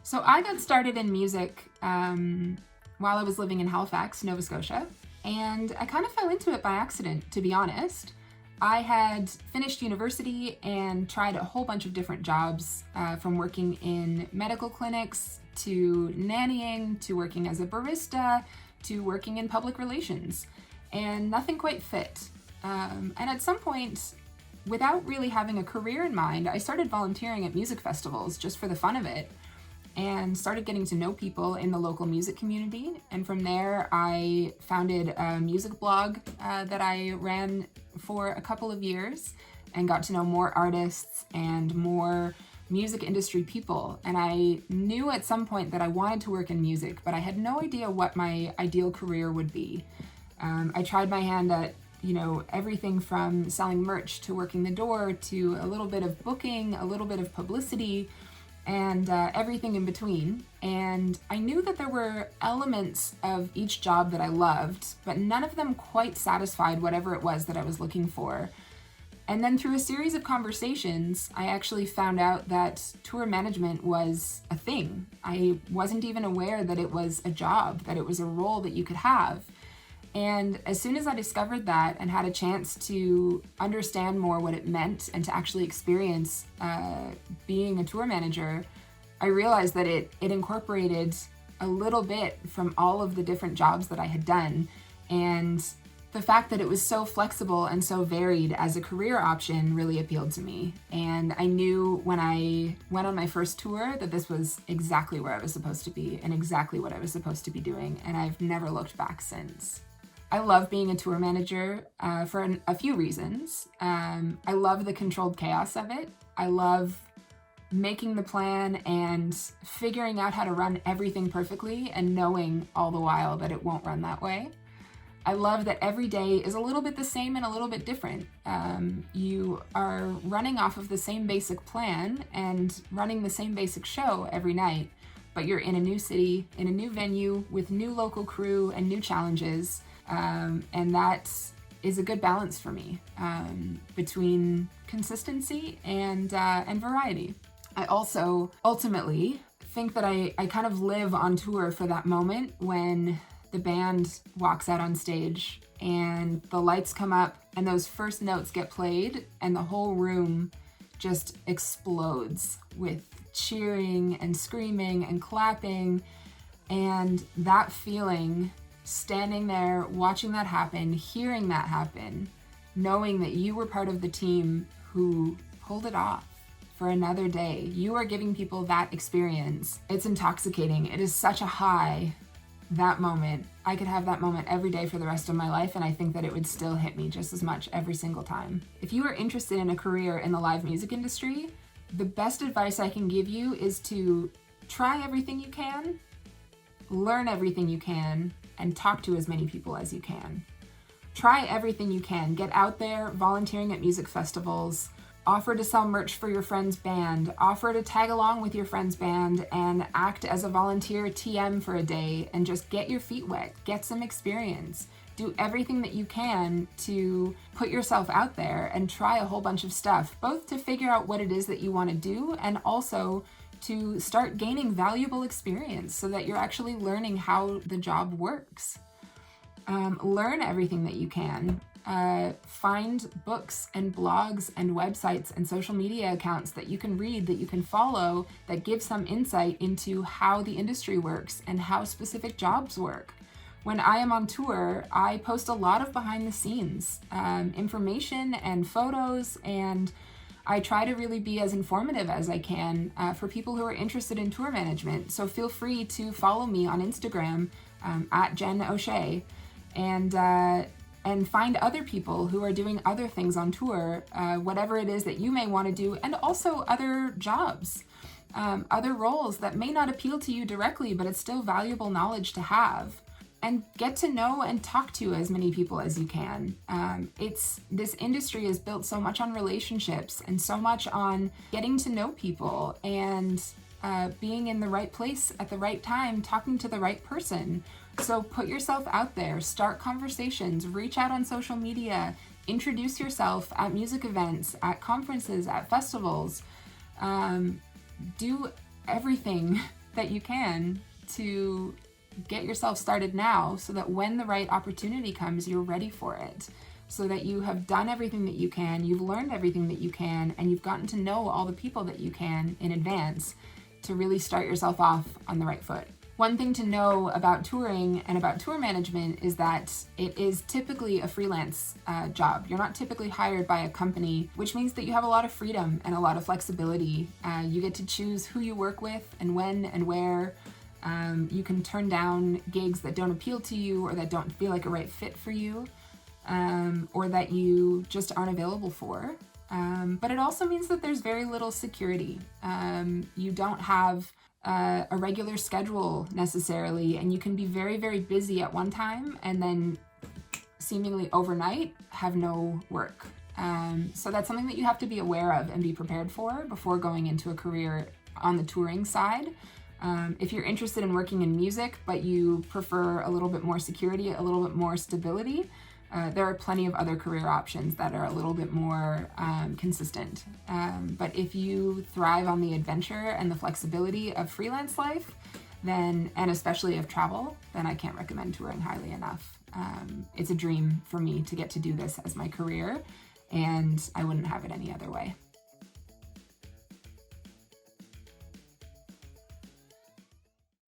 So I got started in music while I was living in Halifax, Nova Scotia, and I kind of fell into it by accident, to be honest. I had finished university and tried a whole bunch of different jobs, from working in medical clinics to nannying to working as a barista to working in public relations, and nothing quite fit. And at some point, without really having a career in mind, I started volunteering at music festivals just for the fun of it, and started getting to know people in the local music community. And from there, I founded a music blog that I ran for a couple of years and got to know more artists and more music industry people. And I knew at some point that I wanted to work in music, but I had no idea what my ideal career would be. I tried my hand at everything from selling merch to working the door to a little bit of booking, a little bit of publicity, and everything in between. And I knew that there were elements of each job that I loved, but none of them quite satisfied whatever it was that I was looking for. And then through a series of conversations, I actually found out that tour management was a thing. I wasn't even aware that it was a job, that it was a role that you could have. And as soon as I discovered that and had a chance to understand more what it meant and to actually experience being a tour manager, I realized that it incorporated a little bit from all of the different jobs that I had done. And the fact that it was so flexible and so varied as a career option really appealed to me. And I knew when I went on my first tour that this was exactly where I was supposed to be and exactly what I was supposed to be doing. And I've never looked back since. I love being a tour manager for a few reasons. I love the controlled chaos of it. I love making the plan and figuring out how to run everything perfectly and knowing all the while that it won't run that way. I love that every day is a little bit the same and a little bit different. You are running off of the same basic plan and running the same basic show every night, but you're in a new city, in a new venue with new local crew and new challenges. And that is a good balance for me between consistency and variety. I also ultimately think that I kind of live on tour for that moment when the band walks out on stage and the lights come up and those first notes get played and the whole room just explodes with cheering and screaming and clapping. And that feeling, standing there, watching that happen, hearing that happen, knowing that you were part of the team who pulled it off for another day. You are giving people that experience. It's intoxicating. It is such a high, that moment. I could have that moment every day for the rest of my life, and I think that it would still hit me just as much every single time. If you are interested in a career in the live music industry, the best advice I can give you is to try everything you can, learn everything you can, and talk to as many people as you can. Try everything you can. Get out there volunteering at music festivals, offer to sell merch for your friend's band, offer to tag along with your friend's band and act as a volunteer TM for a day and just get your feet wet, get some experience. Do everything that you can to put yourself out there and try a whole bunch of stuff, both to figure out what it is that you want to do and also to start gaining valuable experience so that you're actually learning how the job works. Learn everything that you can. Find books and blogs and websites and social media accounts that you can read, that you can follow, that give some insight into how the industry works and how specific jobs work. When I am on tour, I post a lot of behind the scenes information and photos, and I try to really be as informative as I can for people who are interested in tour management. So feel free to follow me on Instagram at Jen O'Shea and find other people who are doing other things on tour, whatever it is that you may want to do, and also other jobs, other roles that may not appeal to you directly, but it's still valuable knowledge to have. And get to know and talk to as many people as you can. This industry is built so much on relationships and so much on getting to know people and being in the right place at the right time, talking to the right person. So put yourself out there, start conversations, reach out on social media, introduce yourself at music events, at conferences, at festivals. Do everything that you can to get yourself started now, so that when the right opportunity comes, you're ready for it, so that you have done everything that you can, you've learned everything that you can, and you've gotten to know all the people that you can in advance to really start yourself off on the right foot. One thing to know about touring and about tour management is that it is typically a freelance job. You're not typically hired by a company, which means that you have a lot of freedom and a lot of flexibility. You get to choose who you work with and when and where. You can turn down gigs that don't appeal to you or that don't feel like a right fit for you, or that you just aren't available for. But it also means that there's very little security. You don't have a regular schedule necessarily, and you can be very, very busy at one time and then seemingly overnight have no work. So that's something that you have to be aware of and be prepared for before going into a career on the touring side. If you're interested in working in music, but you prefer a little bit more security, a little bit more stability, there are plenty of other career options that are a little bit more consistent. But if you thrive on the adventure and the flexibility of freelance life, then, and especially of travel, then I can't recommend touring highly enough. It's a dream for me to get to do this as my career, and I wouldn't have it any other way.